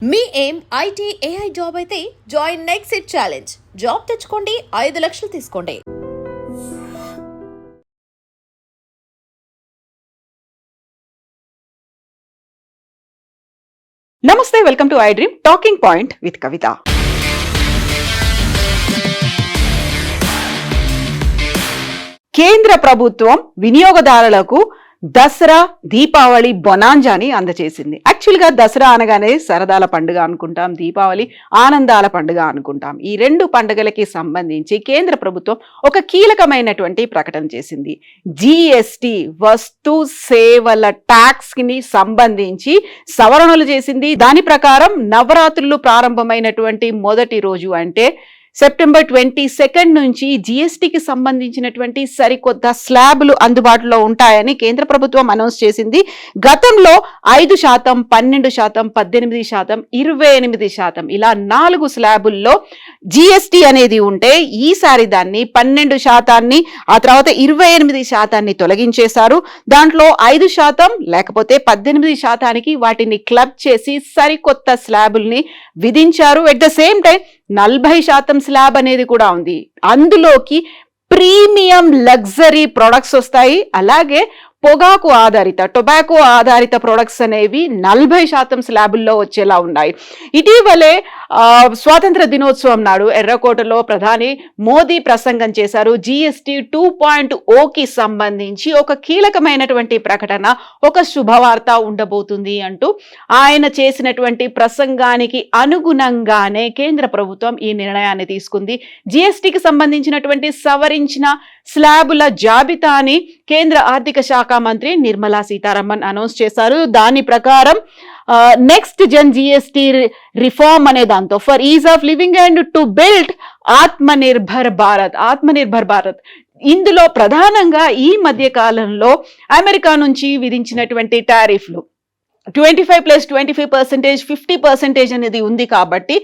మీ ఏం IT AI job అయితే join next it challenge. Job తెచ్చుకోండి, 5 లక్షలు తీసుకోండి. నమస్తే, welcome to iDream talking point with Kavitha. కేంద్ర ప్రభుత్వం వినియోగదారులకు దసరా దీపావళి బొనాంజాని అందజేసింది. యాక్చువల్గా దసరా అనగానే సరదాల పండుగ అనుకుంటాం, దీపావళి ఆనందాల పండుగ అనుకుంటాం. ఈ రెండు పండుగలకి సంబంధించి కేంద్ర ప్రభుత్వం ఒక కీలకమైనటువంటి ప్రకటన చేసింది. జిఎస్టి వస్తు సేవల ట్యాక్స్ ని సంబంధించి సవరణలు చేసింది. దాని ప్రకారం నవరాత్రులు ప్రారంభమైనటువంటి మొదటి రోజు అంటే సెప్టెంబర్ 22 నుంచి జిఎస్టికి సంబంధించినటువంటి సరికొత్త స్లాబులు అందుబాటులో ఉంటాయని కేంద్ర ప్రభుత్వం అనౌన్స్ చేసింది. గతంలో 5%, 12%, 18%, 28% ఇలా 4 స్లాబుల్లో జిఎస్టి అనేది ఉంటే ఈసారి దాన్ని 12%, ఆ తర్వాత 28% తొలగించేశారు. దాంట్లో 5% లేకపోతే 18% వాటిని క్లబ్ చేసి సరికొత్త స్లాబుల్ని విధించారు. At the same time 40% slab అనేది కూడా ఉంది. అందులోకి ప్రీమియం లగ్జరీ ప్రొడక్ట్స్ వస్తాయి. అలాగే పొగాకు ఆధారిత టొబాకో ఆధారిత ప్రొడక్ట్స్ అనేవి 40% స్లాబుల్లో వచ్చేలా ఉన్నాయి. ఇటీవలే స్వాతంత్ర దినోత్సవం నాడు ఎర్రకోటలో ప్రధాని మోదీ ప్రసంగం చేశారు. జిఎస్టి 2.0కి సంబంధించి ఒక కీలకమైనటువంటి ప్రకటన, ఒక శుభవార్త ఉండబోతుంది అంటూ ఆయన చేసినటువంటి ప్రసంగానికి అనుగుణంగానే కేంద్ర ప్రభుత్వం ఈ నిర్ణయాన్ని తీసుకుంది. జిఎస్టికి సంబంధించినటువంటి సవరించిన స్లాబుల జాబితాని కేంద్ర ఆర్థిక శాఖ మంత్రి నిర్మలా సీతారామన్ అనౌన్స్ చేశారు. దాని ప్రకారం నెక్స్ట్ జన్ జిఎస్టి రిఫార్మ్ అనే దాంతో for is of living and to build Atmanirbhar Bharat ఇందులో ప్రధానంగా ఈ మధ్య కాలంలో అమెరికా నుంచి విధించినటువంటి టారిఫ్లు 25+25%, 50% అనేది ఉంది. కాబట్టి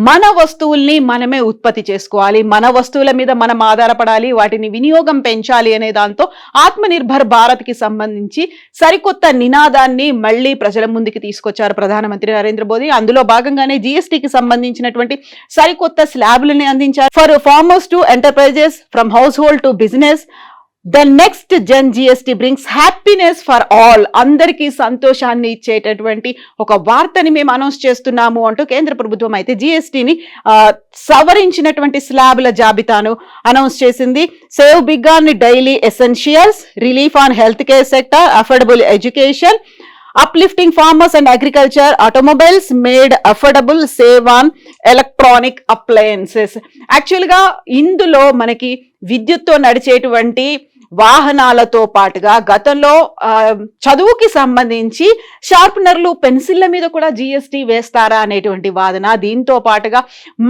మన వస్తువుల్ని మనమే ఉత్పత్తి చేసుకోవాలి, మన వస్తువుల మీద మనం ఆధారపడాలి, వాటిని వినియోగం పెంచాలి అనే దాంతో ఆత్మనిర్భర్ భారత్కి సంబంధించి సరికొత్త నినాదాన్ని మళ్ళీ ప్రజల ముందుకి తీసుకొచ్చారు ప్రధానమంత్రి నరేంద్ర మోదీ. అందులో భాగంగానే జిఎస్టికి సంబంధించినటువంటి సరికొత్త స్లాబులని అందించారు. For farmers to enterprises, from house hold to business, the next Jan GST brings happiness for all. అందరికీ సంతోషాన్ని ఇచ్చేటటువంటి ఒక వార్తని మేము అనౌన్స్ చేస్తున్నాము అంటూ కేంద్ర ప్రభుత్వం అయితే జిఎస్టిని సవరించినటువంటి స్లాబుల జాబితాను అనౌన్స్ చేసింది. Save big on daily essentials, relief on health care sector, affordable education, uplifting farmers and agriculture, automobiles made affordable, save on electronic appliances. యాక్చువల్గా ఇందులో మనకి విద్యుత్తో నడిచేటువంటి వాహనాలతో పాటుగా గతంలో చదువుకి సంబంధించి షార్ప్నర్లు, పెన్సిళ్ల మీద కూడా జిఎస్టి వేస్తారా అనేటువంటి వాదన. దీంతో పాటుగా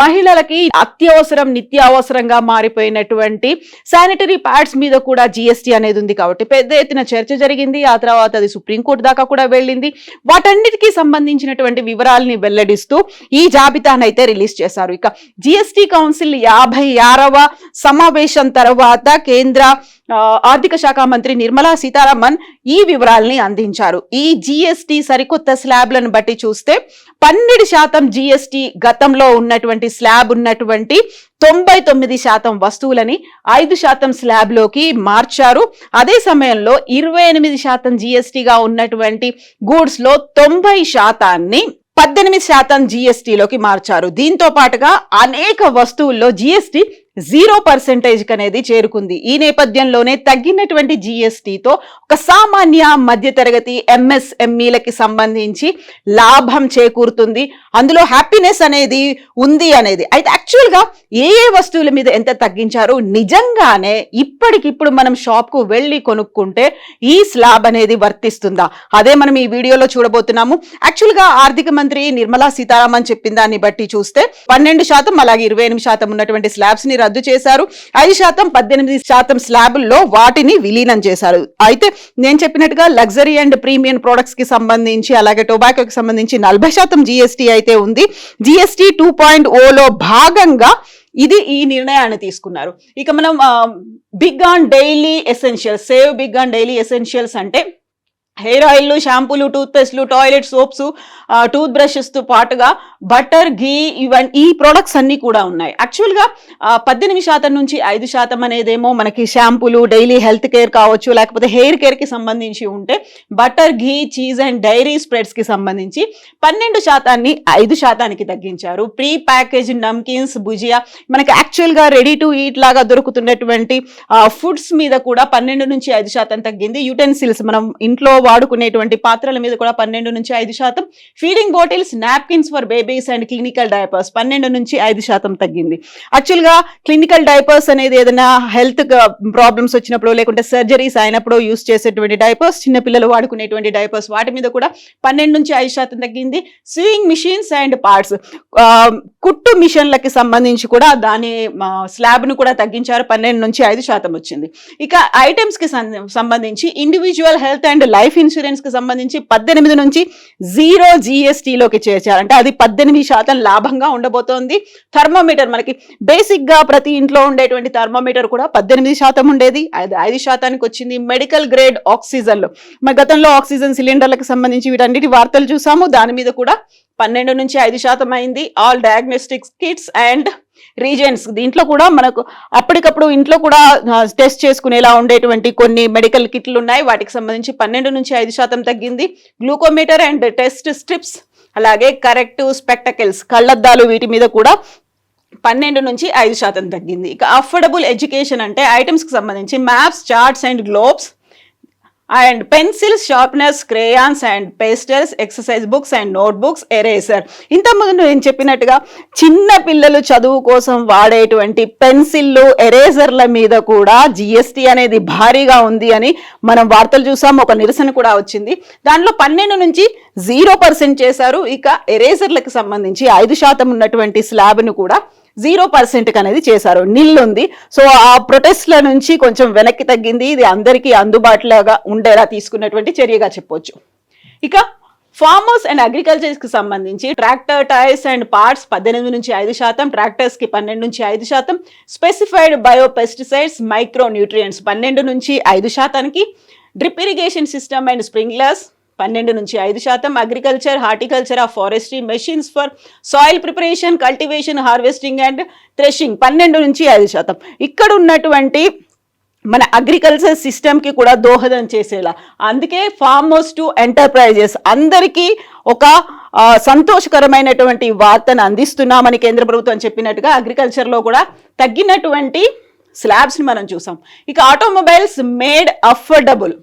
మహిళలకి అత్యవసరం, నిత్యావసరంగా మారిపోయినటువంటి శానిటరీ ప్యాడ్స్ మీద కూడా జిఎస్టి అనేది ఉంది. కాబట్టి పెద్ద ఎత్తున చర్చ జరిగింది. ఆ తర్వాత అది సుప్రీంకోర్టు దాకా కూడా వెళ్ళింది. వాటన్నిటికీ సంబంధించినటువంటి వివరాలని వెల్లడిస్తూ ఈ జాబితానైతే రిలీజ్ చేశారు. ఇక జిఎస్టి కౌన్సిల్ 56వ సమావేశం తర్వాత కేంద్ర ఆర్థిక శాఖ మంత్రి నిర్మలా సీతారామన్ ఈ వివరాలని అందించారు. ఈ జిఎస్టి సరికొత్త స్లాబ్లను బట్టి చూస్తే 12% జిఎస్టి గతంలో ఉన్నటువంటి స్లాబ్ ఉన్నటువంటి 99% వస్తువులని 5% స్లాబ్లోకి మార్చారు. అదే సమయంలో 28% జిఎస్టిగా ఉన్నటువంటి గూడ్స్ లో 90%ని 18% జిఎస్టిలోకి మార్చారు. దీంతో పాటుగా అనేక వస్తువుల్లో జిఎస్టి 0% అనేది చేరుకుంది. ఈ నేపథ్యంలోనే తగ్గినటువంటి జిఎస్టితో ఒక సామాన్య మధ్యతరగతి ఎంఎస్ఎంఈలకి సంబంధించి లాభం చేకూరుతుంది. అందులో హ్యాపీనెస్ అనేది ఉంది అనేది. అయితే యాక్చువల్గా ఏ వస్తువుల మీద ఎంత తగ్గించారు, నిజంగానే ఇప్పటికిప్పుడు మనం షాప్కు వెళ్ళి కొనుక్కుంటే ఈ స్లాబ్ అనేది వర్తిస్తుందా, అదే మనం ఈ వీడియోలో చూడబోతున్నాము. యాక్చువల్గా ఆర్థిక మంత్రి నిర్మలా సీతారామన్ చెప్పిన దాన్ని బట్టి చూస్తే 12% అలాగే 28% ఉన్నటువంటి స్లాబ్స్ ని రద్దు చేశారు. 5%, 18% స్లాబుల్లో వాటిని విలీనం చేశారు. అయితే నేను చెప్పినట్టుగా లగ్జరీ అండ్ ప్రీమియం ప్రొడక్ట్స్ కి సంబంధించి అలాగే టొబాకోకి సంబంధించి 40% జిఎస్టి అయితే ఉంది. జిఎస్టి 2.0లో భాగంగా ఇది ఈ నిర్ణయాన్ని తీసుకున్నారు. ఇక మనం big on daily essentials, save big on daily essentials అంటే హెయిర్ ఆయిల్, షాంపూలు, టూత్ పేస్ట్లు, టాయిలెట్ సోప్స్, టూత్ బ్రషెస్తో పాటుగా బటర్, ఘీ, ఈ ప్రొడక్ట్స్ అన్నీ కూడా ఉన్నాయి. యాక్చువల్గా 18% నుంచి 5% అనేదేమో మనకి షాంపూలు, డైలీ హెల్త్ కేర్ కావచ్చు, లేకపోతే హెయిర్ కేర్కి సంబంధించి ఉంటే, butter, ghee, cheese and dairy స్ప్రెడ్స్కి సంబంధించి 12% 5%కి తగ్గించారు. ప్రీ ప్యాకేజ్ నమ్కిన్స్, భుజియా, మనకి యాక్చువల్గా రెడీ టు ఈట్ లాగా దొరుకుతున్నటువంటి ఫుడ్స్ మీద కూడా 12 నుంచి 5% తగ్గింది. యూటెన్సిల్స్, మనం ఇంట్లో వాడుకునేటువంటి పాత్రల మీద కూడా 12 నుంచి 5%. Feeding bottles, napkins for babies and clinical diapers 12 నుంచి 5% తగ్గింది. యాక్చువల్గా క్లినికల్ డైపర్స్ అనేది ఏదైనా హెల్త్ ప్రాబ్లమ్స్ వచ్చినప్పుడు, లేకుంటే సర్జరీస్ అయినప్పుడు యూస్ చేసేటువంటి డైపర్స్, చిన్నపిల్లలు వాడుకునేటువంటి డైపర్స్, వాటి మీద కూడా 12 నుంచి 5% తగ్గింది. స్వింగ్ మిషన్స్ అండ్ పార్ట్స్, కుట్టు మిషన్లకి సంబంధించి కూడా దాని స్లాబ్ను కూడా తగ్గించారు. 12 నుంచి 5% వచ్చింది. ఇక ఐటమ్స్ కి సంబంధించి individual health and life insurance కి సంబంధించి 18 నుంచి 0 GSTలోకి చేర్చారు. అంటే అది 18% లాభంగా ఉండబోతోంది. థర్మోమీటర్, మనకి బేసిక్ గా ప్రతి ఇంట్లో ఉండేటువంటి థర్మోమీటర్ కూడా 18% ఉండేది, 5%కి వచ్చింది. మెడికల్ గ్రేడ్ ఆక్సిజన్లు, మన గతంలో ఆక్సిజన్ సిలిండర్లకు సంబంధించి వీటన్నిటి వార్తలు చూసాము, దాని మీద కూడా 12 నుంచి 5% అయింది. All diagnostics kits and reagents, దీంట్లో కూడా మనకు అప్పటికప్పుడు ఇంట్లో కూడా టెస్ట్ చేసుకునేలా ఉండేటువంటి కొన్ని మెడికల్ కిట్లు ఉన్నాయి, వాటికి సంబంధించి 12 నుంచి 5% తగ్గింది. గ్లూకోమీటర్ అండ్ టెస్ట్ స్ట్రిప్స్, అలాగే కరెక్టివ్ స్పెక్టకిల్స్, కళ్ళద్దాలు, వీటి మీద కూడా 12 నుంచి 5% తగ్గింది. ఇక అఫోర్డబుల్ ఎడ్యుకేషన్ అంటే ఐటమ్స్ కి సంబంధించి maps, charts and globes and pencils, sharpeners, crayons and pastels, exercise books and notebooks, eraser. ఇంతకుముందు నేను చెప్పినట్టుగా చిన్న పిల్లలు చదువు కోసం వాడేటువంటి పెన్సిళ్ళు, ఎరేజర్ల మీద కూడా GST అనేది భారీగా ఉంది అని మనం వార్తలు చూసాం. ఒక నిరసన కూడా వచ్చింది. దాంట్లో 12 నుంచి 0% చేశారు. ఇక ఎరేజర్లకు సంబంధించి 5% ఉన్నటువంటి స్లాబ్ను కూడా 0% అనేది చేశారు. నిల్ ఉంది. సో ఆ ప్రొటెస్ట్ల నుంచి కొంచెం వెనక్కి తగ్గింది. ఇది అందరికీ అందుబాటులోగా ఉండేలా తీసుకున్నటువంటి చర్యగా చెప్పొచ్చు. ఇక ఫార్మర్స్ అండ్ అగ్రికల్చర్స్ కి సంబంధించి ట్రాక్టర్ టైర్స్ అండ్ పార్ట్స్ 18 నుంచి 5%, ట్రాక్టర్స్ కి 12 నుంచి 5%, స్పెసిఫైడ్ బయోపెస్టిసైడ్స్, మైక్రో న్యూట్రియంట్స్ 12 నుంచి 5%కి, drip irrigation system and sprinklers 12 నుంచి 5%, agriculture, horticulture, forestry, machines for soil preparation, cultivation, harvesting and threshing 12 నుంచి 5%. ఇక్కడ ఉన్నటువంటి మన అగ్రికల్చర్ సిస్టమ్కి కూడా దోహదం చేసేలా, అందుకే ఫార్మర్స్ టు ఎంటర్ప్రైజెస్ అందరికీ ఒక సంతోషకరమైనటువంటి వార్తను అందిస్తున్నామని కేంద్ర ప్రభుత్వం చెప్పినట్టుగా అగ్రికల్చర్లో కూడా తగ్గినటువంటి స్లాబ్స్ని మనం చూసాం. ఇక ఆటోమొబైల్స్ మేడ్ అఫోర్డబుల్,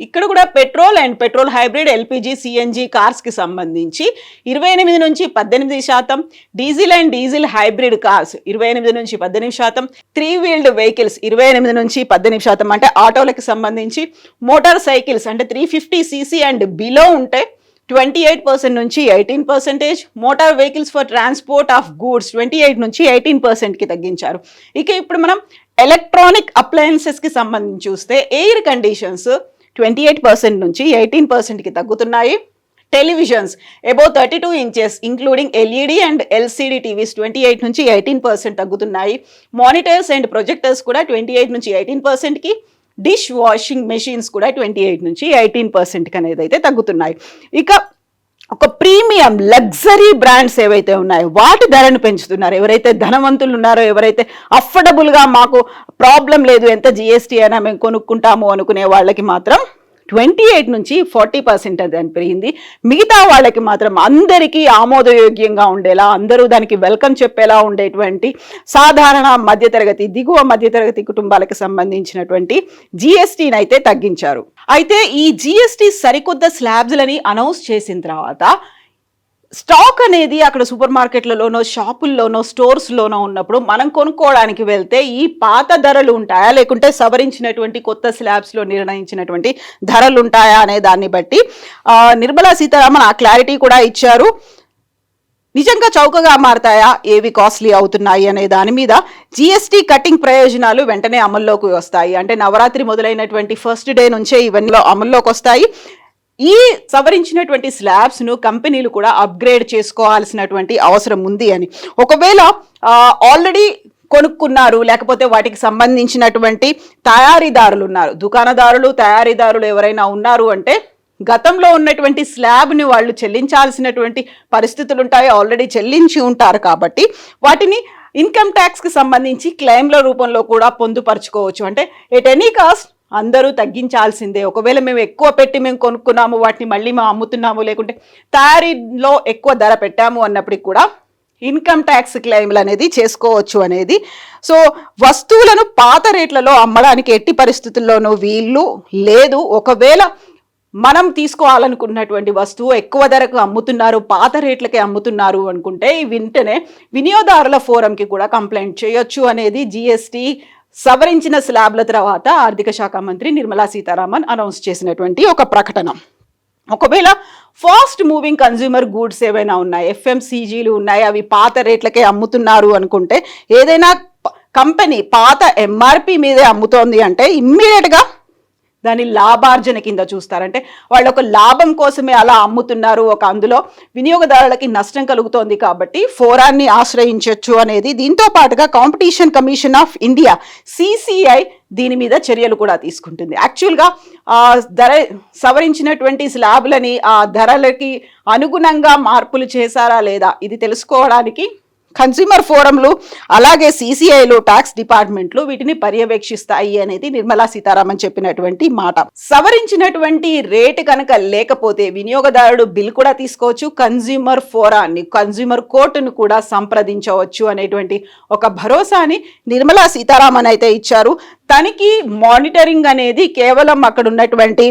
ఇక్కడ కూడా petrol and petrol hybrid, LPG, CNG కార్స్కి సంబంధించి 28 నుంచి 18%, diesel and diesel hybrid cars 28 నుంచి 18%, 3 వీల్డ్ వెహికల్స్ 28 నుంచి 18%, అంటే ఆటోలకి సంబంధించి. మోటార్ సైకిల్స్ అంటే 350cc అండ్ బిలో ఉంటే 28% నుంచి 18%, motor vehicles for transport of goods 28 నుంచి 18%కి తగ్గించారు. ఇక ఇప్పుడు మనం ఎలక్ట్రానిక్ అప్లయన్సెస్కి సంబంధించి చూస్తే ఎయిర్ కండిషన్స్ 28% నుంచి 18%కి తగ్గుతున్నాయి. Televisions above 32 inches including LED and LCD TVs 28 నుంచి 18% తగ్గుతున్నాయి. మానిటర్స్ అండ్ ప్రొజెక్టర్స్ కూడా 28 నుంచి 18%కి, డిష్ వాషింగ్ మెషిన్స్ కూడా 28 నుంచి 18%కి అనేది అయితే తగ్గుతున్నాయి. ఇక ఒక ప్రీమియం లగ్జరీ బ్రాండ్స్ ఏవైతే ఉన్నాయో వాటి ధరను పెంచుతున్నారు. ఎవరైతే ధనవంతులు ఉన్నారో, ఎవరైతే అఫోర్డబుల్గా మాకు ప్రాబ్లం లేదు ఎంత GST అయినా మేము కొనుక్కుంటాము అనుకునే వాళ్ళకి మాత్రం 28 నుంచి 40% అది పెరిగింది. మిగతా వాళ్ళకి మాత్రం అందరికీ ఆమోదయోగ్యంగా ఉండేలా, అందరూ దానికి వెల్కమ్ చెప్పేలా ఉండేటువంటి సాధారణ మధ్యతరగతి, దిగువ మధ్యతరగతి కుటుంబాలకు సంబంధించినటువంటి GSTని అయితే తగ్గించారు. అయితే ఈ GST సరికొత్త స్లాబ్స్లని అనౌన్స్ చేసిన తర్వాత స్టాక్ అనేది అక్కడ సూపర్ మార్కెట్లలోనో, షాపుల్లోనో, స్టోర్స్లోనో ఉన్నప్పుడు మనం కొనుక్కోవడానికి వెళ్తే ఈ పాత ధరలు ఉంటాయా, లేకుంటే సవరించినటువంటి కొత్త స్లాబ్స్లో నిర్ణయించినటువంటి ధరలు ఉంటాయా అనే దాన్ని బట్టి నిర్మలా సీతారామన్ ఆ క్లారిటీ కూడా ఇచ్చారు. నిజంగా చౌకగా మారతాయా, ఏవి కాస్ట్లీ అవుతున్నాయి అనే దాని మీద GST కటింగ్ ప్రయోజనాలు వెంటనే అమల్లోకి వస్తాయి. అంటే నవరాత్రి మొదలైనటువంటి ఫస్ట్ డే నుంచే ఇవన్నీ అమల్లోకి వస్తాయి. ఈ సవరించినటువంటి స్లాబ్స్ను కంపెనీలు కూడా అప్గ్రేడ్ చేసుకోవాల్సినటువంటి అవసరం ఉంది అని. ఒకవేళ ఆల్రెడీ కొనుక్కున్నారు, లేకపోతే వాటికి సంబంధించినటువంటి తయారీదారులు ఉన్నారు, దుకాణదారులు, తయారీదారులు ఎవరైనా ఉన్నారు అంటే గతంలో ఉన్నటువంటి స్లాబ్ని వాళ్ళు చెల్లించాల్సినటువంటి పరిస్థితులు ఉంటాయి, ఆల్రెడీ చెల్లించి ఉంటారు కాబట్టి వాటిని ఇన్కమ్ ట్యాక్స్కి సంబంధించి క్లెయిమ్ల రూపంలో కూడా పొందుపరుచుకోవచ్చు. అంటే ఎట్ ఎనీ కాస్ట్ అందరూ తగ్గించాల్సిందే. ఒకవేళ మేము ఎక్కువ పెట్టి మేము కొనుక్కున్నాము, వాటిని మళ్ళీ మేము అమ్ముతున్నాము, లేకుంటే తయారీలో ఎక్కువ ధర పెట్టాము అన్నప్పటికి కూడా ఇన్కమ్ ట్యాక్స్ క్లెయిమ్లు అనేది చేసుకోవచ్చు అనేది. సో వస్తువులను పాత రేట్లలో అమ్మడానికి ఎట్టి పరిస్థితుల్లోనూ వీళ్ళు లేదు. ఒకవేళ మనం తీసుకోవాలనుకున్నటువంటి వస్తువు ఎక్కువ ధరకు అమ్ముతున్నారు, పాత రేట్లకే అమ్ముతున్నారు అనుకుంటే వెంటనే వినియోగదారుల ఫోరంకి కూడా కంప్లైంట్ చేయొచ్చు అనేది జిఎస్టీ సవరించిన స్లాబ్ల తర్వాత ఆర్థిక శాఖ మంత్రి నిర్మలా సీతారామన్ అనౌన్స్ చేసినటువంటి ఒక ప్రకటన. ఒకవేళ ఫాస్ట్ మూవింగ్ కన్జ్యూమర్ గూడ్స్ ఏవైనా ఉన్నాయి, ఎఫ్ఎంసీజీలు ఉన్నాయి, అవి పాత రేట్లకే అమ్ముతున్నారు అనుకుంటే, ఏదైనా కంపెనీ పాత ఎంఆర్పి మీదే అమ్ముతోంది అంటే ఇమ్మీడియట్గా దాన్ని లాభార్జన కింద చూస్తారంటే వాళ్ళు ఒక లాభం కోసమే అలా అమ్ముతున్నారు, ఒక అందులో వినియోగదారులకి నష్టం కలుగుతోంది కాబట్టి ఫోరాన్ని ఆశ్రయించవచ్చు అనేది. దీంతో పాటుగా competition commission of India CCI దీని మీద చర్యలు కూడా తీసుకుంటుంది. యాక్చువల్గా ధర సవరించినటువంటి స్లాబ్లని ఆ ధరలకి అనుగుణంగా మార్పులు చేశారా లేదా ఇది తెలుసుకోవడానికి కన్స్యూమర్ ఫోరంలు అలాగే సిసిఐలు ట్యాక్స్ డిపార్ట్మెంట్లు వీటిని పర్యవేక్షిస్తాయి అనేది నిర్మలా సీతారామన్ చెప్పినటువంటి మాట. సవరించినటువంటి రేటు కనుక లేకపోతే వినియోగదారుడు బిల్ కూడా తీసుకోవచ్చు, కన్స్యూమర్ ఫోరాన్ని కన్స్యూమర్ కోర్టును కూడా సంప్రదించవచ్చు అనేటువంటి ఒక భరోసాని నిర్మలా సీతారామన్ అయితే ఇచ్చారు. తనకి మానిటరింగ్ అనేది కేవలం అక్కడ ఉన్నటువంటి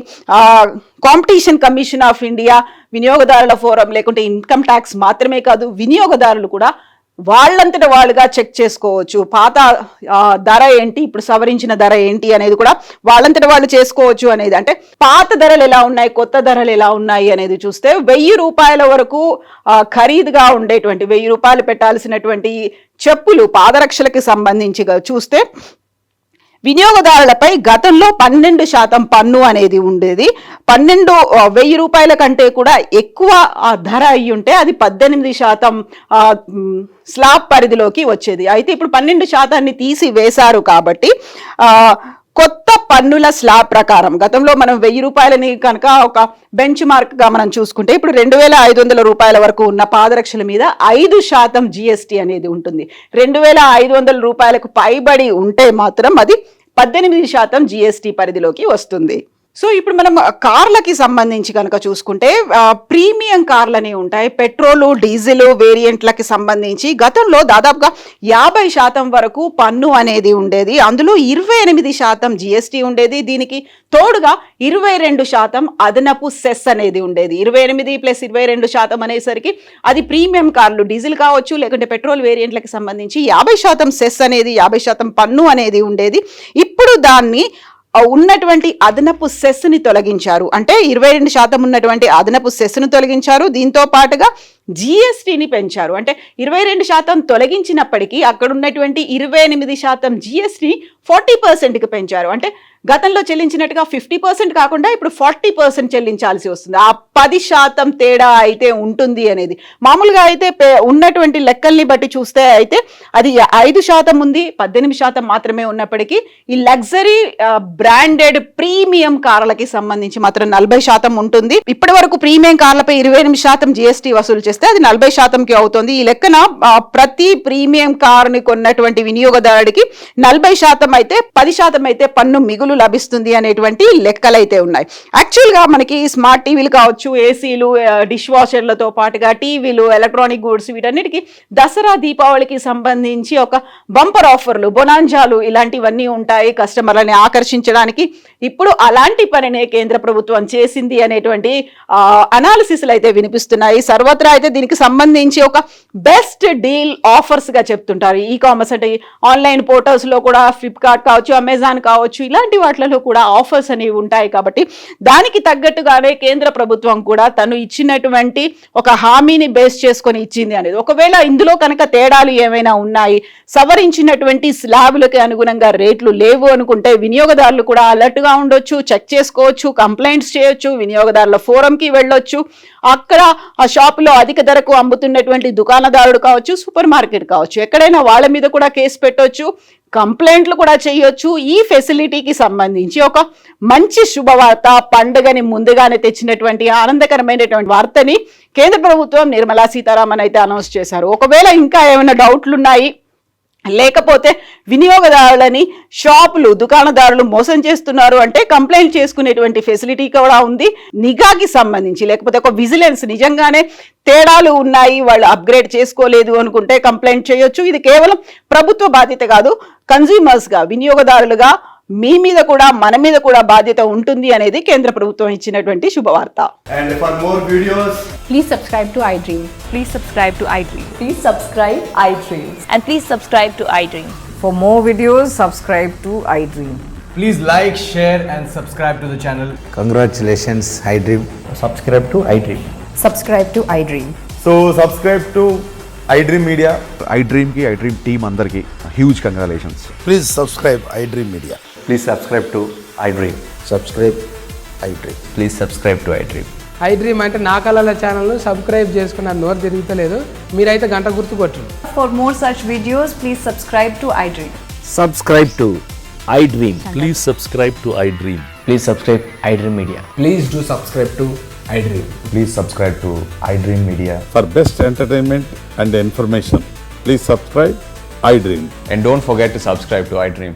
కాంపిటీషన్ కమిషన్ ఆఫ్ ఇండియా, వినియోగదారుల ఫోరం లేకుంటే ఇన్కమ్ ట్యాక్స్ మాత్రమే కాదు, వినియోగదారులు కూడా వాళ్ళంతట వాళ్ళుగా చెక్ చేసుకోవచ్చు. పాత ధర ఏంటి, ఇప్పుడు సవరించిన ధర ఏంటి అనేది కూడా వాళ్ళంతట వాళ్ళు చేసుకోవచ్చు అనేది. అంటే పాత ధరలు ఎలా ఉన్నాయి, కొత్త ధరలు ఎలా ఉన్నాయి అనేది చూస్తే 1000 రూపాయల వరకు ఖరీదుగా ఉండేటువంటి 1000 రూపాయలు పెట్టాల్సినటువంటి చెప్పులు పాదరక్షలకి సంబంధించి చూస్తే వినియోగదారులపై గతంలో 12% పన్ను అనేది ఉండేది. 1000 రూపాయల కంటే కూడా ఎక్కువ ధర అయ్యి ఉంటే అది 18% స్లాబ్ పరిధిలోకి వచ్చేది. అయితే ఇప్పుడు 12% తీసి వేశారు కాబట్టి కొత్త పన్నుల స్లాబ్ ప్రకారం గతంలో మనం 1000 రూపాయలని కనుక ఒక బెంచ్ మార్క్గా మనం చూసుకుంటే ఇప్పుడు 2500 రూపాయల వరకు ఉన్న పాదరక్షల మీద 5% జిఎస్టీ అనేది ఉంటుంది. 2500 రూపాయలకు పైబడి ఉంటే మాత్రం అది 18% జిఎస్టీ పరిధిలోకి వస్తుంది. సో ఇప్పుడు మనం కార్లకి సంబంధించి కనుక చూసుకుంటే ప్రీమియం కార్లు అనేవి ఉంటాయి, పెట్రోల్ డీజిల్ వేరియంట్లకి సంబంధించి గతంలో దాదాపుగా 50% వరకు పన్ను అనేది ఉండేది. అందులో 28% జిఎస్టీ ఉండేది. దీనికి తోడుగా 22% అదనపు సెస్ అనేది ఉండేది. 28 + 22% అనేసరికి అది ప్రీమియం కార్లు డీజిల్ కావచ్చు లేకుంటే పెట్రోల్ వేరియంట్లకి సంబంధించి 50% సెస్ అనేది 50% పన్ను అనేది ఉండేది. ఇప్పుడు దాన్ని ఉన్నటువంటి అదనపు సెస్ని తొలగించారు. అంటే 22% ఉన్నటువంటి అదనపు సెస్ను తొలగించారు. దీంతో పాటుగా జిఎస్టీని పెంచారు. అంటే 22% తొలగించినప్పటికీ అక్కడ ఉన్నటువంటి 28% జిఎస్టీ 40%కి పెంచారు. అంటే గతంలో చెల్లించినట్టుగా 50% కాకుండా ఇప్పుడు 40% చెల్లించాల్సి వస్తుంది. ఆ 10% తేడా అయితే ఉంటుంది అనేది. మామూలుగా అయితే ఉన్నటువంటి లెక్కల్ని బట్టి చూస్తే అయితే అది 5% ఉంది, 18% మాత్రమే ఉన్నప్పటికీ ఈ లగ్జరీ బ్రాండెడ్ ప్రీమియం కార్లకి సంబంధించి మాత్రం 40% ఉంటుంది. ఇప్పటి వరకు ప్రీమియం కార్లపై 28% జిఎస్టీ వసూలు చేస్తే అది 40%కి అవుతుంది. ఈ లెక్కన ప్రతి ప్రీమియం కార్ని కొన్నటువంటి వినియోగదారుడికి 40% అయితే 10% అయితే పన్ను మిగులు లభిస్తుంది అనేటువంటి లెక్కలైతే ఉన్నాయి. యాక్చువల్గా మనకి స్మార్ట్ టీవీలు కావచ్చు, ఏసీలు, డిష్ వాషర్లతో పాటుగా టీవీలు, ఎలక్ట్రానిక్ గూడ్స్ వీటన్నిటికీ దసరా దీపావళికి సంబంధించి ఒక బంపర్ ఆఫర్లు, బొనాంజాలు ఇలాంటివన్నీ ఉంటాయి కస్టమర్లని ఆకర్షించడానికి. ఇప్పుడు అలాంటి పనినే కేంద్ర ప్రభుత్వం చేసింది అనేటువంటి అనాలిసిస్లు అయితే వినిపిస్తున్నాయి. సర్వత్రా అయితే దీనికి సంబంధించి ఒక బెస్ట్ డీల్ ఆఫర్స్ గా చెప్తుంటారు. ఈ కామర్స్ అంటే ఆన్లైన్ పోర్టల్స్ లో కూడా ఫ్లిప్కార్ట్ కావచ్చు, అమెజాన్ కావచ్చు, ఇలాంటి వాటిలో కూడా ఆఫర్స్ అనేవి ఉంటాయి. కాబట్టి దానికి తగ్గట్టుగానే కేంద్ర ప్రభుత్వం కూడా తను ఇచ్చినటువంటి ఒక హామీని బేస్ చేసుకొని ఇచ్చింది అనేది. ఒకవేళ ఇందులో కనుక తేడాలు ఏమైనా ఉన్నాయి, సవరించినటువంటి స్లాబులకి అనుగుణంగా రేట్లు లేవు అనుకుంటే వినియోగదారులు కూడా అలర్ట్ గా ఉండొచ్చు, చెక్ చేసుకోవచ్చు, కంప్లైంట్స్ చేయొచ్చు, వినియోగదారుల ఫోరంకి వెళ్ళొచ్చు. అక్కడ ఆ షాపులో అధిక ధరకు అమ్ముతున్నటువంటి దుకాణదారుడు కావచ్చు, సూపర్ మార్కెట్ కావచ్చు, ఎక్కడైనా వాళ్ళ మీద కూడా కేసు పెట్టొచ్చు. కంప్లైంట్లు కూడా చేయొచ్చు. ఈ ఫెసిలిటీకి సంబంధించి ఒక మంచి శుభవార్త, పండుగని ముందుగానే తెచ్చినటువంటి ఆనందకరమైనటువంటి వార్తని కేంద్ర ప్రభుత్వం నిర్మలా సీతారామన్ అయితే అనౌన్స్ చేశారు. ఒకవేళ ఇంకా ఏమైనా డౌట్లు ఉన్నాయి, లేకపోతే వినియోగదారులని షాపులు, దుకాణదారులు మోసం చేస్తున్నారు అంటే కంప్లైంట్ చేసుకునేటువంటి ఫెసిలిటీ కూడా ఉంది. నిఘాకి సంబంధించి లేకపోతే ఒక విజిలెన్స్, నిజంగానే తేడాలు ఉన్నాయి, వాళ్ళు అప్గ్రేడ్ చేసుకోలేదు అనుకుంటే కంప్లైంట్ చేయొచ్చు. ఇది కేవలం ప్రభుత్వ బాధ్యత కాదు, కన్జ్యూమర్స్గా, వినియోగదారులుగా మీ మీద కూడా మన మీద కూడా బాధ్యత ఉంటుంది అనేది కేంద్ర ప్రభుత్వం ఇచ్చినటువంటి శుభవార్త. And for more videos, Please subscribe to iDream. Please subscribe to iDream. Please subscribe iDream. And please subscribe to iDream. For more videos, subscribe to iDream. please like, share and subscribe to the channel. Congratulations, iDream. Subscribe to iDream. Subscribe to iDream. So subscribe to iDream Media. iDream की iDream team अंदर की huge congratulations. Please subscribe iDream Media. Please subscribe to iDream. Subscribe iDream. Please subscribe to iDream. iDream అంటే నా కళల ఛానల్ను subscribe చేసుకున్న నోరు తిరుగుతలేదు, మీరైతే గంట గుర్తు కొట్టండి. For more such videos, please subscribe to iDream. Subscribe to iDream. Please subscribe to iDream. Please subscribe iDream Media. Please do subscribe to iDream. Please subscribe to iDream Media. For best entertainment and information, please subscribe iDream. And don't forget to subscribe to iDream.